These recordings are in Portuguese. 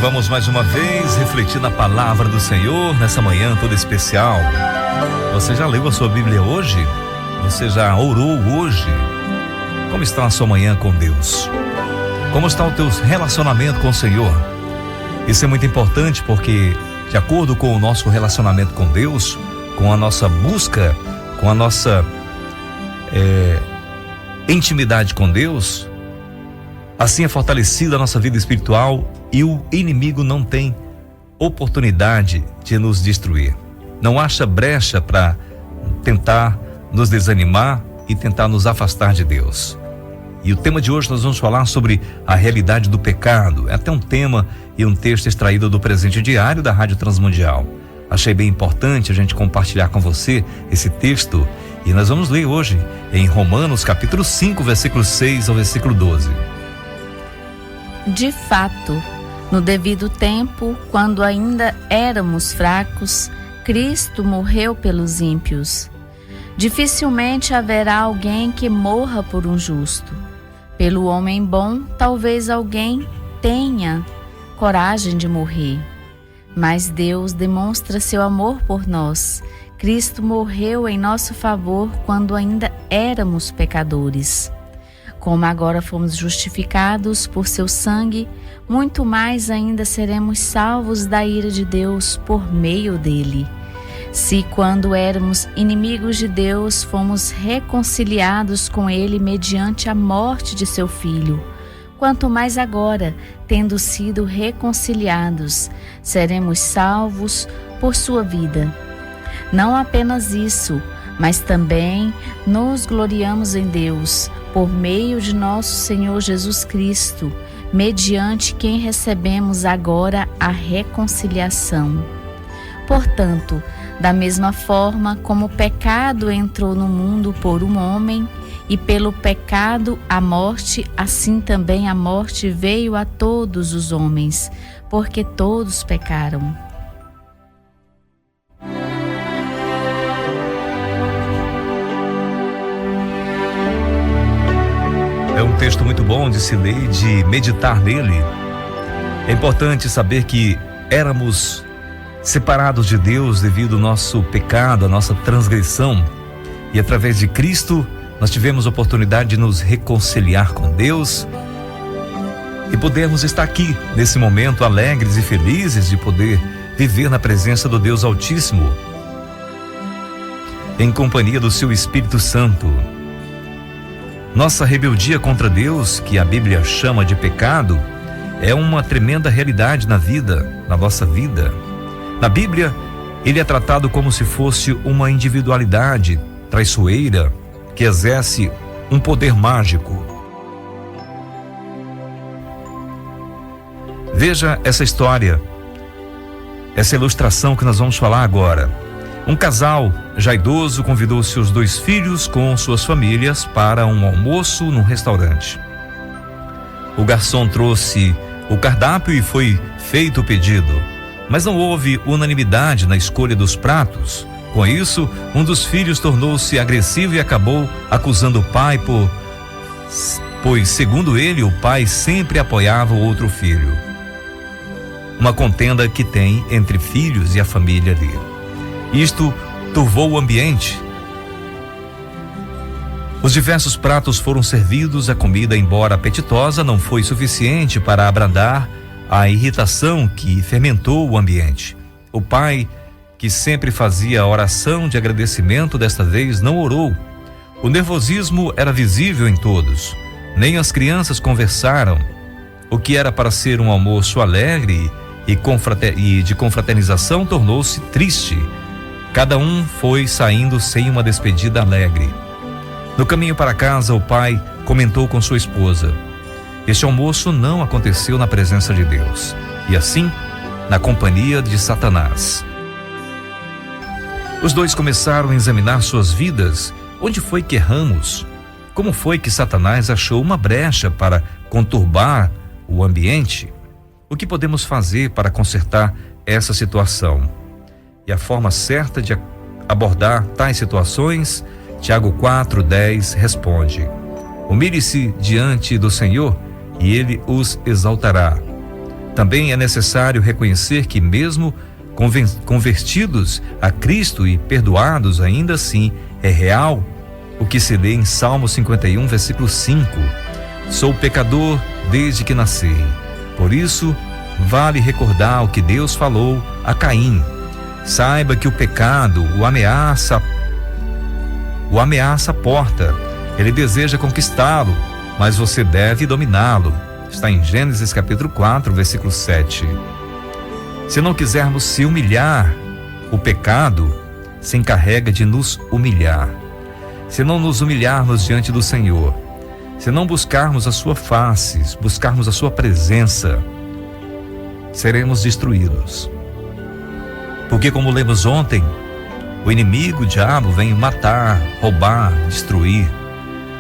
vamos mais uma vez refletir na palavra do Senhor nessa manhã toda especial. Você já leu a sua Bíblia hoje? Você já orou hoje? Como está a sua manhã com Deus? Como está o teu relacionamento com o Senhor? Isso é muito importante porque, de acordo com o nosso relacionamento com Deus, com a nossa busca, com a nossa intimidade com Deus, assim é fortalecida a nossa vida espiritual e o inimigo não tem oportunidade de nos destruir. Não acha brecha para tentar nos desanimar e tentar nos afastar de Deus. E o tema de hoje nós vamos falar sobre a realidade do pecado. É até um tema e um texto extraído do Presente Diário da Rádio Transmundial. Achei bem importante a gente compartilhar com você esse texto e nós vamos ler hoje em Romanos capítulo 5, versículo 6 ao versículo 12. De fato, no devido tempo, quando ainda éramos fracos, Cristo morreu pelos ímpios. Dificilmente haverá alguém que morra por um justo. Pelo homem bom, talvez alguém tenha coragem de morrer. Mas Deus demonstra seu amor por nós. Cristo morreu em nosso favor quando ainda éramos pecadores. Como agora fomos justificados por seu sangue, muito mais ainda seremos salvos da ira de Deus por meio dele. Se quando éramos inimigos de Deus, fomos reconciliados com ele mediante a morte de seu Filho, quanto mais agora, tendo sido reconciliados, seremos salvos por sua vida. Não apenas isso, mas também nos gloriamos em Deus, por meio de nosso Senhor Jesus Cristo, mediante quem recebemos agora a reconciliação. Portanto, da mesma forma como o pecado entrou no mundo por um homem, e pelo pecado a morte, assim também a morte veio a todos os homens, porque todos pecaram. É um texto muito bom de se ler e de meditar nele. É importante saber que éramos separados de Deus devido ao nosso pecado, a nossa transgressão. E através de Cristo, nós tivemos a oportunidade de nos reconciliar com Deus e podermos estar aqui, nesse momento, alegres e felizes de poder viver na presença do Deus Altíssimo, em companhia do seu Espírito Santo. Nossa rebeldia contra Deus, que a Bíblia chama de pecado, é uma tremenda realidade na nossa vida. Na Bíblia, ele é tratado como se fosse uma individualidade traiçoeira que exerce um poder mágico. Veja essa história, essa ilustração que nós vamos falar agora. Um casal já idoso convidou seus 2 filhos com suas famílias para um almoço num restaurante. O garçom trouxe o cardápio e foi feito o pedido, mas não houve unanimidade na escolha dos pratos. Com isso, um dos filhos tornou-se agressivo e acabou acusando o pai pois, segundo ele, o pai sempre apoiava o outro filho. Uma contenda que tem entre filhos e a família ali. Isto turvou o ambiente. Os diversos pratos foram servidos, a comida, embora apetitosa, não foi suficiente para abrandar a irritação que fermentou o ambiente. O pai, que sempre fazia oração de agradecimento, desta vez não orou. O nervosismo era visível em todos. Nem as crianças conversaram. O que era para ser um almoço alegre e de confraternização tornou-se triste. Cada um foi saindo sem uma despedida alegre. No caminho para casa, o pai comentou com sua esposa: este almoço não aconteceu na presença de Deus, e assim, na companhia de Satanás. Os dois começaram a examinar suas vidas. Onde foi que erramos? Como foi que Satanás achou uma brecha para conturbar o ambiente? O que podemos fazer para consertar essa situação? E a forma certa de abordar tais situações, Tiago 4:10 responde: humilhe-se diante do Senhor e ele os exaltará. Também é necessário reconhecer que, mesmo convertidos a Cristo e perdoados, ainda assim é real o que se lê em Salmo 51, versículo 5: sou pecador desde que nasci. Por isso, vale recordar o que Deus falou a Caim. Saiba que o pecado o ameaça a porta. Ele deseja conquistá-lo, mas você deve dominá-lo. Está em Gênesis capítulo 4, versículo 7. Se não quisermos se humilhar, o pecado se encarrega de nos humilhar. Se não nos humilharmos diante do Senhor, se não buscarmos a sua face, buscarmos a sua presença, seremos destruídos. Porque, como lemos ontem, o inimigo, o diabo, vem matar, roubar, destruir.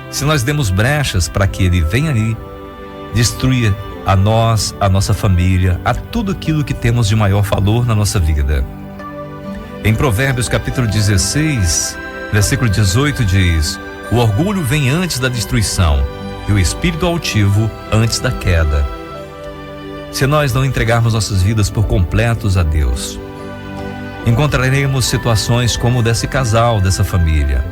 Se nós demos brechas para que ele venha ali destruir a nós, a nossa família, a tudo aquilo que temos de maior valor na nossa vida. Em Provérbios capítulo 16, versículo 18 diz: o orgulho vem antes da destruição e o espírito altivo antes da queda. Se nós não entregarmos nossas vidas por completos a Deus, encontraremos situações como desse casal, dessa família.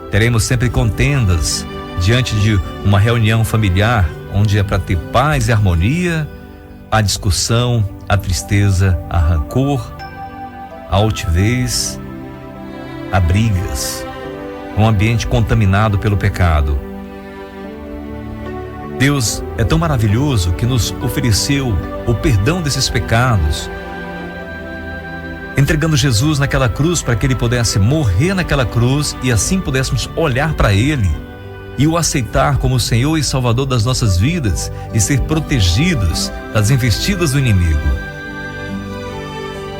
Teremos sempre contendas diante de uma reunião familiar, onde é para ter paz e harmonia, a discussão, a tristeza, a rancor, a altivez, a brigas, um ambiente contaminado pelo pecado. Deus é tão maravilhoso que nos ofereceu o perdão desses pecados, entregando Jesus naquela cruz para que ele pudesse morrer naquela cruz e assim pudéssemos olhar para ele e o aceitar como Senhor e Salvador das nossas vidas e ser protegidos das investidas do inimigo.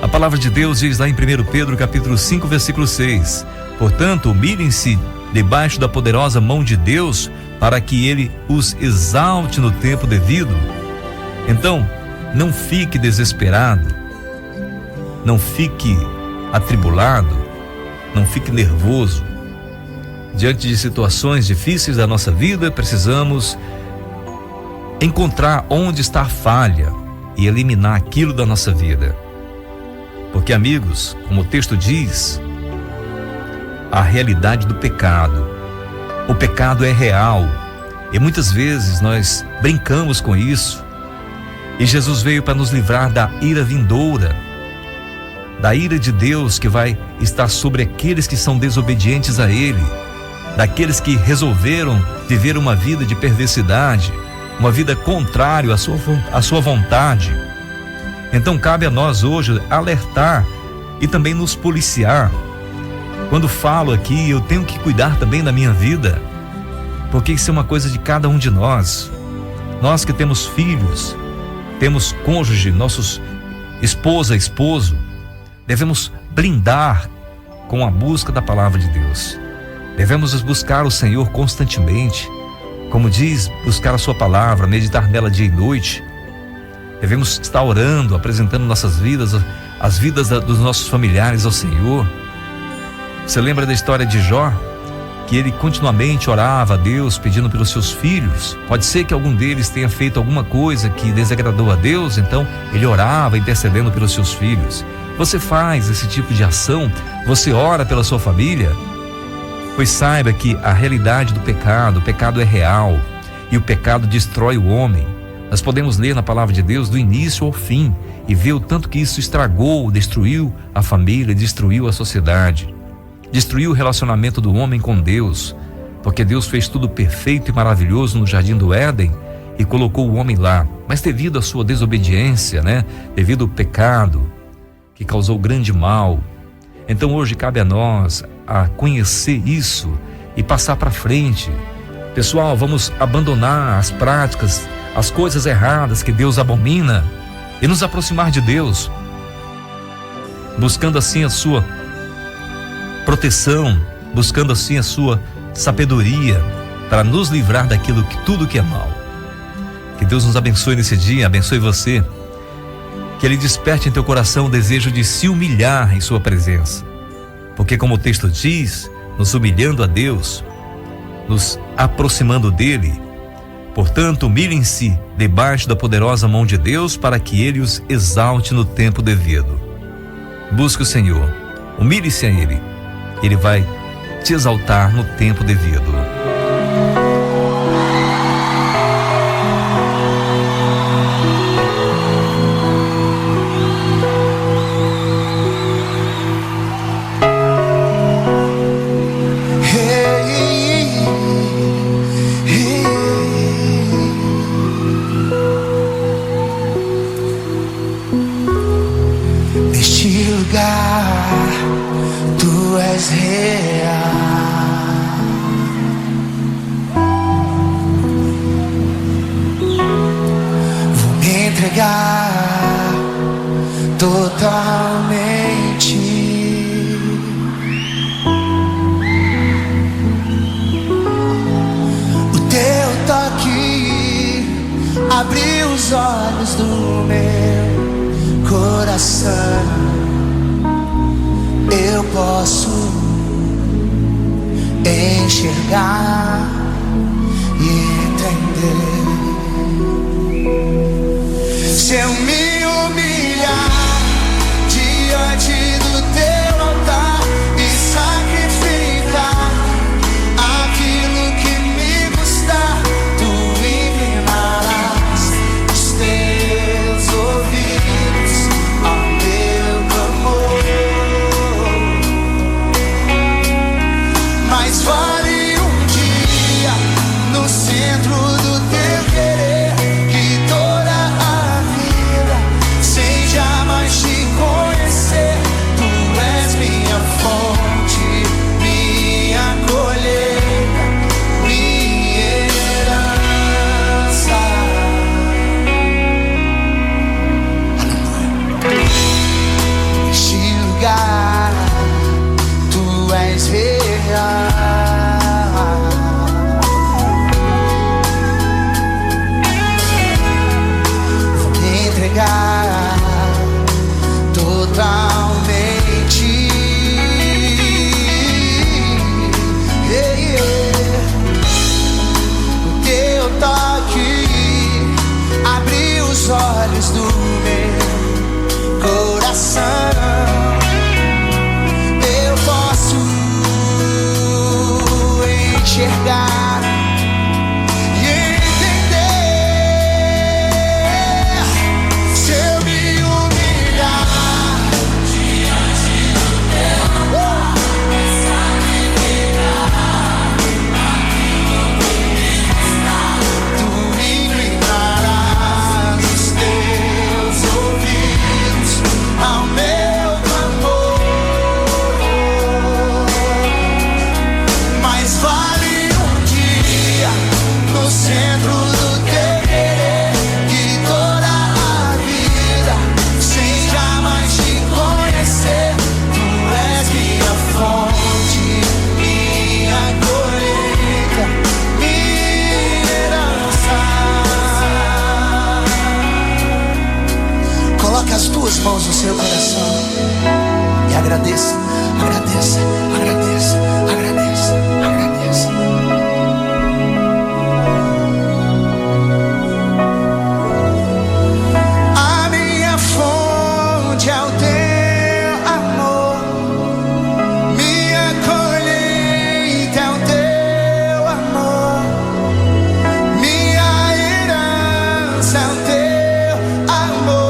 A palavra de Deus diz lá em 1 Pedro capítulo 5, versículo 6: portanto, humilhem-se debaixo da poderosa mão de Deus, para que ele os exalte no tempo devido. Então, não fique desesperado, não fique atribulado, não fique nervoso. Diante de situações difíceis da nossa vida, precisamos encontrar onde está a falha e eliminar aquilo da nossa vida. Porque, amigos, como o texto diz, a realidade do pecado, o pecado é real e muitas vezes nós brincamos com isso. E Jesus veio para nos livrar da ira vindoura, da ira de Deus que vai estar sobre aqueles que são desobedientes a Ele, daqueles que resolveram viver uma vida de perversidade, uma vida contrária à sua vontade. Então cabe a nós hoje alertar e também nos policiar. Quando falo aqui, eu tenho que cuidar também da minha vida, porque isso é uma coisa de cada um de nós. Nós que temos filhos, temos cônjuge, nossos esposa, esposo, devemos blindar com a busca da palavra de Deus. Devemos buscar o Senhor constantemente, como diz, buscar a sua palavra, meditar nela dia e noite. Devemos estar orando, apresentando nossas vidas, as vidas dos nossos familiares ao Senhor. Você lembra da história de Jó? Que ele continuamente orava a Deus pedindo pelos seus filhos. Pode ser que algum deles tenha feito alguma coisa que desagradou a Deus, então ele orava intercedendo pelos seus filhos. Você faz esse tipo de ação? Você ora pela sua família? Pois saiba que a realidade do pecado, o pecado é real e o pecado destrói o homem. Nós podemos ler na palavra de Deus do início ao fim e ver o tanto que isso estragou, destruiu a família, destruiu a sociedade, destruiu o relacionamento do homem com Deus, porque Deus fez tudo perfeito e maravilhoso no jardim do Éden e colocou o homem lá, mas devido à sua desobediência, devido ao pecado que causou grande mal. Então hoje cabe a nós a conhecer isso e passar para frente. Pessoal, vamos abandonar as práticas, as coisas erradas que Deus abomina e nos aproximar de Deus, buscando assim a sua proteção, buscando assim a sua sabedoria para nos livrar daquilo que tudo que é mal. Que Deus nos abençoe nesse dia, abençoe você, que Ele desperte em teu coração o desejo de se humilhar em sua presença, porque como o texto diz, nos humilhando a Deus, nos aproximando dele, Portanto, humilhem-se debaixo da poderosa mão de Deus para que Ele os exalte no tempo devido. Busque o Senhor, humilhe-se a Ele. Ele vai te exaltar no tempo devido. Tu és real. Vou me entregar totalmente. O teu toque abriu os olhos do meu coração. Eu posso enxergar e entender. Se eu me humilhar diante do teu altar e sacrificar aquilo que me custar, tu inclinarás os teus ouvidos ao meu clamor. Mas vale um dia no centro do teu querer, que toda a vida seja mais te conhecer. Tu és minha fonte, minha colheita, minha herança. Neste lugar tu és real. Vou me entregar totalmente. O teu toque abriu os olhos do meu coração. Eu posso enxergar e entender. Se eu me humilhar diante do teu amor, tu inclinarás os teus ouvidos ao meu clamor. Mas vale um dia no centro do teu querer, que toda a vida seja mais te conhecer. Tu és minha fonte, minha colheita, minha herança. Coloque as duas mãos no seu coração e agradeça, agradeça, agradeça, agradeça, agradeça. A minha fonte é o teu amor, minha colheita é o teu amor, minha herança é o teu amor.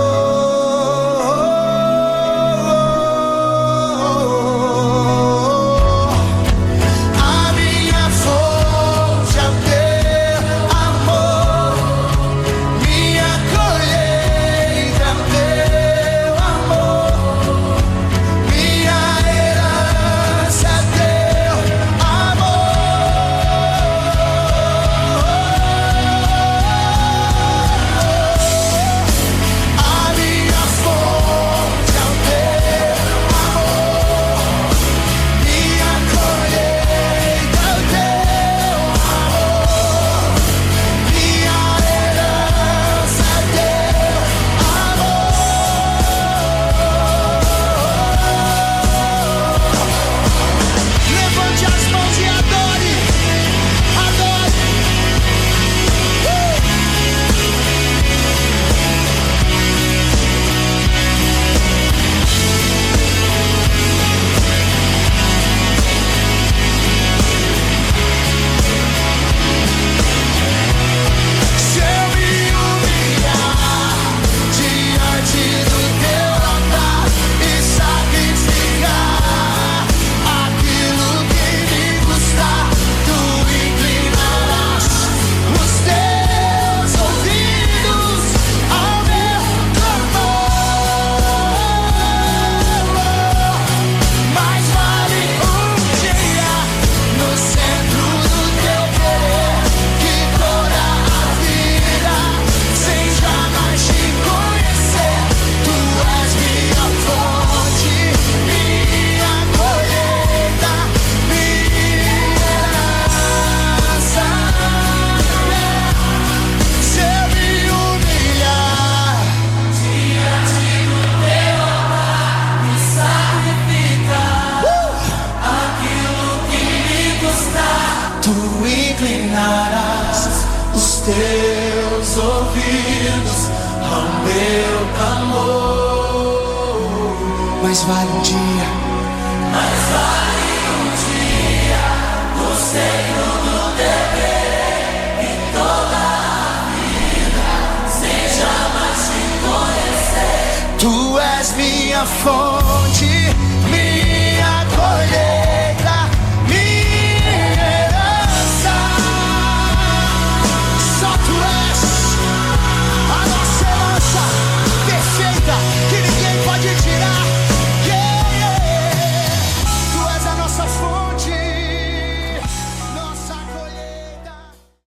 teus ouvidos ao meu clamor. Mas vale um dia no seio do dever e toda a vida seja mais te conhecer. Tu és minha fonte,